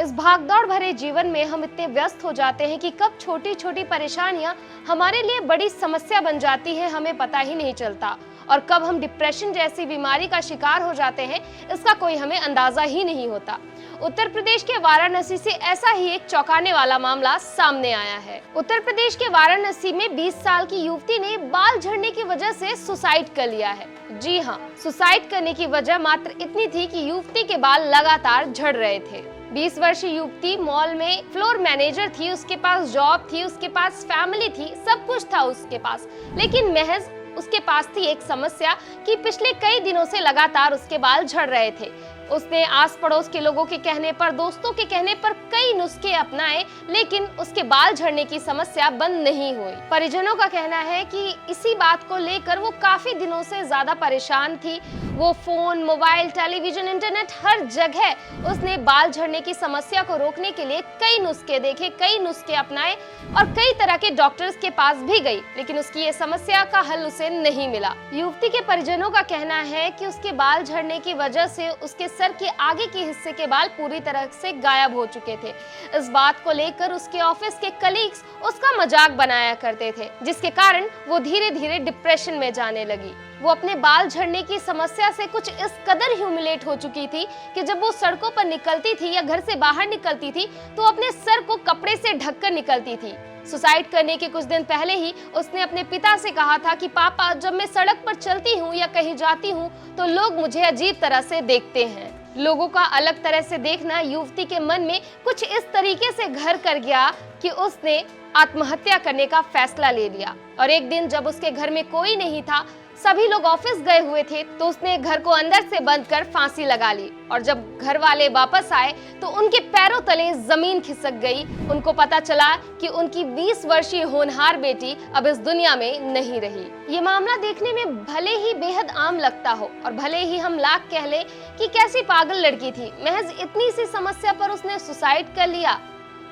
इस भागदौड़ भरे जीवन में हम इतने व्यस्त हो जाते हैं कि कब छोटी छोटी परेशानियां हमारे लिए बड़ी समस्या बन जाती है हमें पता ही नहीं चलता, और कब हम डिप्रेशन जैसी बीमारी का शिकार हो जाते हैं इसका कोई हमें अंदाजा ही नहीं होता। उत्तर प्रदेश के वाराणसी से ऐसा ही एक चौंकाने वाला मामला सामने आया है। उत्तर प्रदेश के वाराणसी में 20 साल की युवती ने बाल झड़ने की वजह से सुसाइड कर लिया है। जी हाँ, सुसाइड करने की वजह मात्र इतनी थी कि युवती के बाल लगातार झड़ रहे थे। 20 वर्षीय युवती मॉल में फ्लोर मैनेजर थी, उसके पास जॉब थी, उसके पास फैमिली थी, सब कुछ था उसके पास, लेकिन महज उसके पास थी एक समस्या कि पिछले कई दिनों से लगातार उसके बाल झड़ रहे थे। उसने आस पड़ोस के लोगों के कहने पर, दोस्तों के कहने पर कई नुस्खे अपनाए, लेकिन उसके बाल झड़ने की समस्या बंद नहीं हुई। परिजनों का कहना है कि इसी बात को लेकर वो काफी दिनों से ज्यादा परेशान थी। वो फोन, मोबाइल, टेलीविजन, इंटरनेट हर जगह उसने बाल झड़ने की समस्या को रोकने के लिए कई नुस्खे देखे, कई नुस्खे अपनाए और कई तरह के डॉक्टर्स के पास भी गई, लेकिन उसकी ये समस्या का हल उसे नहीं मिला। युवती के परिजनों का कहना है कि उसके बाल झड़ने की वजह से उसके सर के आगे के हिस्से के बाल पूरी तरह से गायब हो चुके थे। इस बात को लेकर उसके ऑफिस के कलीग्स उसका मजाक बनाया करते थे, जिसके कारण वो धीरे धीरे डिप्रेशन में जाने लगी। वो अपने बाल झड़ने की समस्या से कुछ इस कदर ह्यूमिलेट हो चुकी थी कि जब वो सड़कों पर निकलती थी या घर से बाहर निकलती थी तो अपने सर को कपड़े से ढककर निकलती थी। सुसाइड करने के कुछ दिन पहले ही उसने अपने पिता से कहा था कि पापा, जब मैं सड़क पर चलती हूँ या कहीं जाती हूँ तो लोग मुझे अजीब तरह से देखते हैं। लोगों का अलग तरह से देखना युवती के मन में कुछ इस तरीके से घर कर गया कि उसने आत्महत्या करने का फैसला ले लिया। और एक दिन जब उसके घर में कोई नहीं था, सभी लोग ऑफिस गए हुए थे, तो उसने घर को अंदर से बंद कर फांसी लगा ली। और जब घर वाले वापस आए तो उनके पैरों तले जमीन खिसक गई। उनको पता चला कि उनकी 20 वर्षीय होनहार बेटी अब इस दुनिया में नहीं रही। ये मामला देखने में भले ही बेहद आम लगता हो और भले ही हम लाख कह ले कि कैसी पागल लड़की थी, महज इतनी सी समस्या पर उसने सुसाइड कर लिया,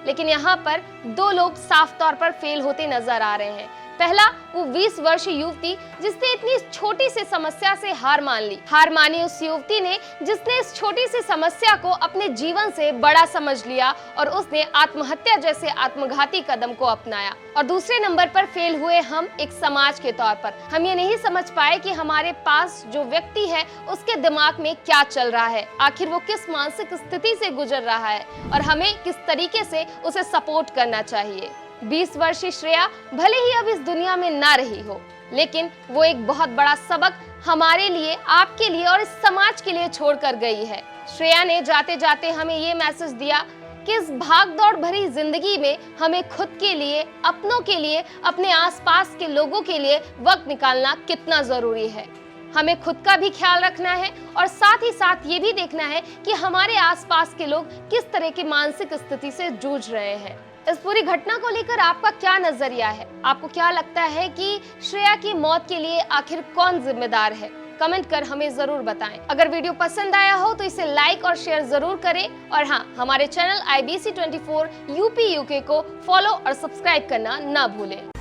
लेकिन यहाँ पर दो लोग साफ तौर पर फेल होते नजर आ रहे हैं। पहला, वो 20 वर्षीय युवती जिसने इतनी छोटी सी समस्या से हार मान ली। हार मानी उस युवती ने जिसने इस छोटी सी समस्या को अपने जीवन से बड़ा समझ लिया और उसने आत्महत्या जैसे आत्मघाती कदम को अपनाया। और दूसरे नंबर पर फेल हुए हम एक समाज के तौर पर। हम ये नहीं समझ पाए कि हमारे पास जो व्यक्ति है उसके दिमाग में क्या चल रहा है, आखिर वो किस मानसिक स्थिति से गुजर रहा है और हमें किस तरीके से उसे सपोर्ट करना चाहिए। 20 वर्षीय श्रेया भले ही अब इस दुनिया में ना रही हो, लेकिन वो एक बहुत बड़ा सबक हमारे लिए, आपके लिए और इस समाज के लिए छोड़ कर गई है। श्रेया ने जाते जाते हमें ये मैसेज दिया कि इस भागदौड़ भरी जिंदगी में हमें खुद के लिए, अपनों के लिए, अपने आसपास के लोगों के लिए वक्त निकालना कितना जरूरी है। हमें खुद का भी ख्याल रखना है और साथ ही साथ ये भी देखना है कि हमारे आसपास के लोग किस तरह की मानसिक स्थिति से जूझ रहे हैं। इस पूरी घटना को लेकर आपका क्या नजरिया है? आपको क्या लगता है कि श्रेया की मौत के लिए आखिर कौन जिम्मेदार है? कमेंट कर हमें जरूर बताएं। अगर वीडियो पसंद आया हो तो इसे लाइक और शेयर जरूर करें और हाँ, हमारे चैनल IBC 24 UP UK को फॉलो और सब्सक्राइब करना ना भूलें।